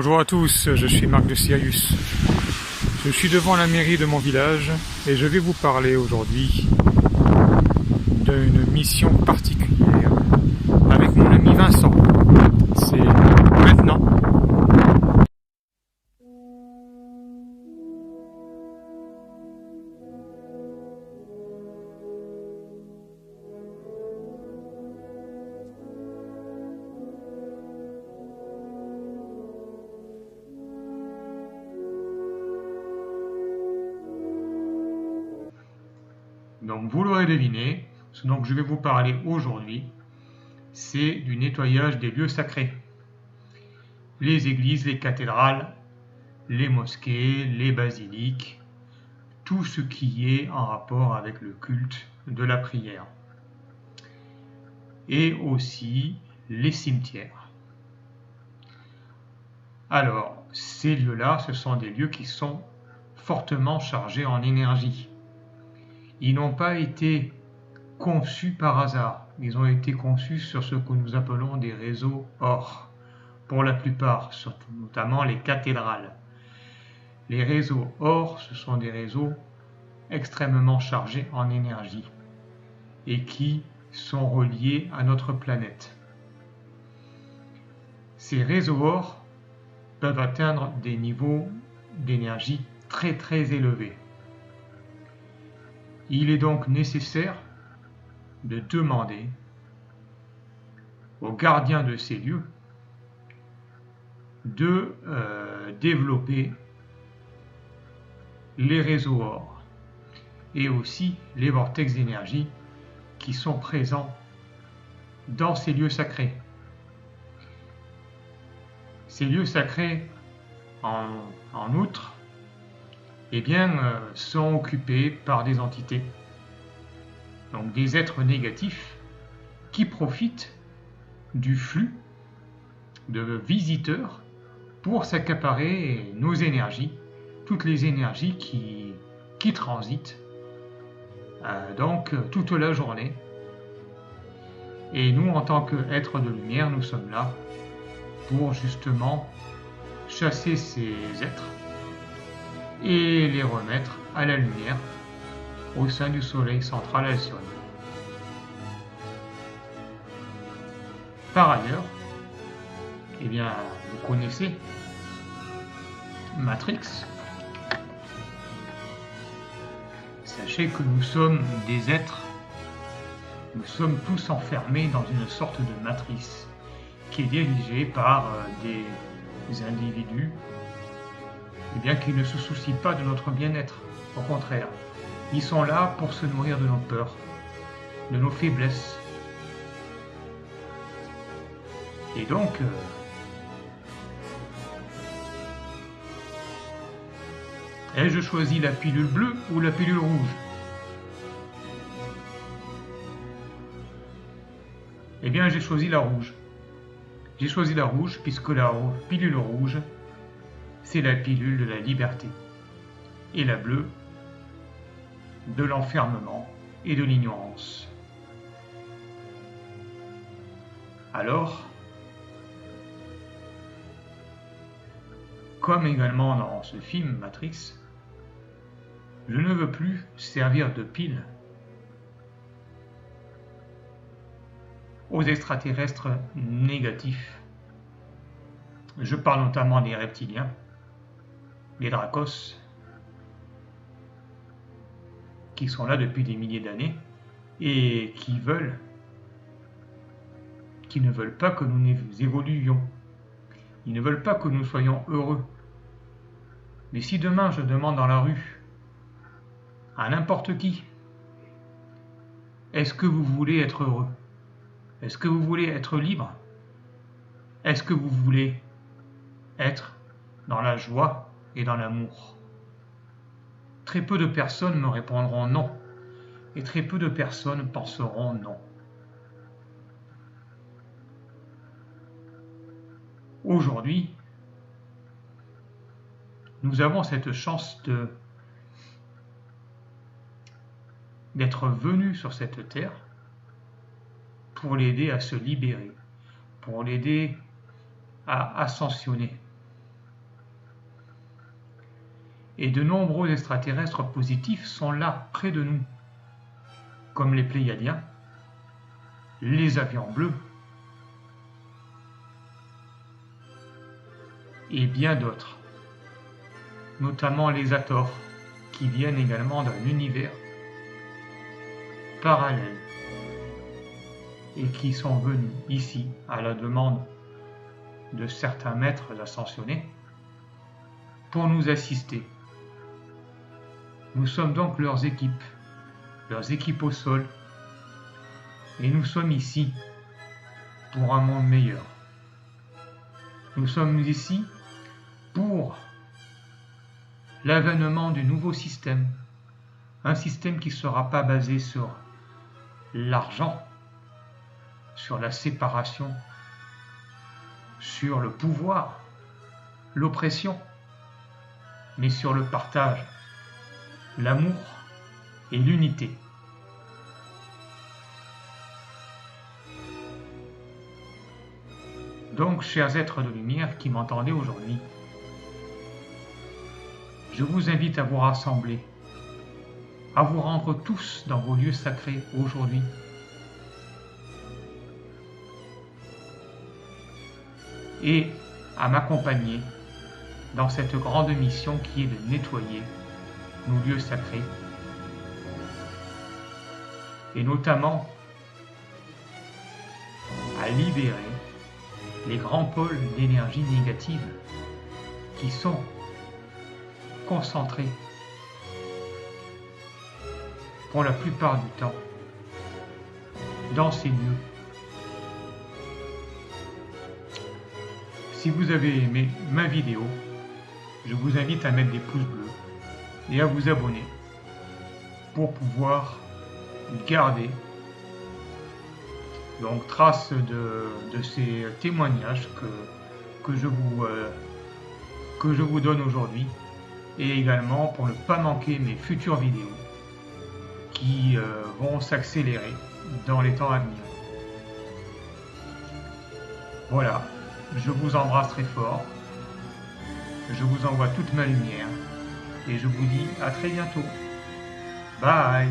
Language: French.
Bonjour à tous, je suis Marc de Sirius. Je suis devant la mairie de mon village et je vais vous parler aujourd'hui d'une mission particulière avec mon ami Vincent. C'est maintenant. Donc vous l'aurez deviné, ce dont je vais vous parler aujourd'hui, c'est du nettoyage des lieux sacrés. Les églises, les cathédrales, les mosquées, les basiliques, tout ce qui est en rapport avec le culte de la prière. Et aussi les cimetières. Alors, ces lieux-là, ce sont des lieux qui sont fortement chargés en énergie. Ils n'ont pas été conçus par hasard. Ils ont été conçus sur ce que nous appelons des réseaux OR, pour la plupart, surtout, notamment les cathédrales. Les réseaux OR, ce sont des réseaux extrêmement chargés en énergie et qui sont reliés à notre planète. Ces réseaux OR peuvent atteindre des niveaux d'énergie très très élevés. Il est donc nécessaire de demander aux gardiens de ces lieux de développer les réseaux OR et aussi les vortex d'énergie qui sont présents dans ces lieux sacrés. Ces lieux sacrés, en outre, sont occupés par des entités, donc des êtres négatifs qui profitent du flux de visiteurs pour s'accaparer nos énergies, toutes les énergies qui transitent donc toute la journée. Et nous, en tant qu'êtres de lumière, nous sommes là pour justement chasser ces êtres et les remettre à la lumière au sein du soleil central Alcyone. Par ailleurs, vous connaissez Matrix. Sachez que nous sommes des êtres, nous sommes tous enfermés dans une sorte de matrice qui est dirigée par des individus qui ne se soucient pas de notre bien-être. Au contraire, ils sont là pour se nourrir de nos peurs, de nos faiblesses. Et donc, ai-je choisi la pilule bleue ou la pilule rouge? Eh bien, j'ai choisi la rouge. J'ai choisi la rouge puisque la pilule rouge, c'est la pilule de la liberté. Et la bleue, de l'enfermement et de l'ignorance. Alors, comme également dans ce film Matrix, je ne veux plus servir de pile aux extraterrestres négatifs. Je parle notamment des reptiliens, les Dracos, qui sont là depuis des milliers d'années et qui ne veulent pas que nous évoluions. Ils ne veulent pas que nous soyons heureux. Mais si demain je demande dans la rue à n'importe qui, est-ce que vous voulez être heureux? Est-ce que vous voulez être libre? Est-ce que vous voulez être dans la joie et dans l'amour? Très peu de personnes me répondront non, et très peu de personnes penseront non. Aujourd'hui, nous avons cette chance d'être venus sur cette terre pour l'aider à se libérer, pour l'aider à ascensionner. Et de nombreux extraterrestres positifs sont là, près de nous, comme les Pléiadiens, les avions bleus, et bien d'autres, notamment les Hathors, qui viennent également d'un univers parallèle et qui sont venus ici à la demande de certains maîtres ascensionnés pour nous assister. Nous sommes donc leurs équipes au sol, et nous sommes ici pour un monde meilleur. Nous sommes ici pour l'avènement du nouveau système, un système qui ne sera pas basé sur l'argent, sur la séparation, sur le pouvoir, l'oppression, mais sur le partage, l'amour et l'unité. Donc, chers êtres de lumière qui m'entendez aujourd'hui, je vous invite à vous rassembler, à vous rendre tous dans vos lieux sacrés aujourd'hui. Et à m'accompagner dans cette grande mission qui est de nettoyer nos lieux sacrés, et notamment à libérer les grands pôles d'énergie négative qui sont concentrés pour la plupart du temps dans ces lieux. Si vous avez aimé ma vidéo, je vous invite à mettre des pouces bleus et à vous abonner pour pouvoir garder donc trace de ces témoignages que je vous donne aujourd'hui, et également pour ne pas manquer mes futures vidéos qui vont s'accélérer dans les temps à venir. Voilà, je vous embrasse très fort, je vous envoie toute ma lumière et je vous dis à très bientôt. Bye.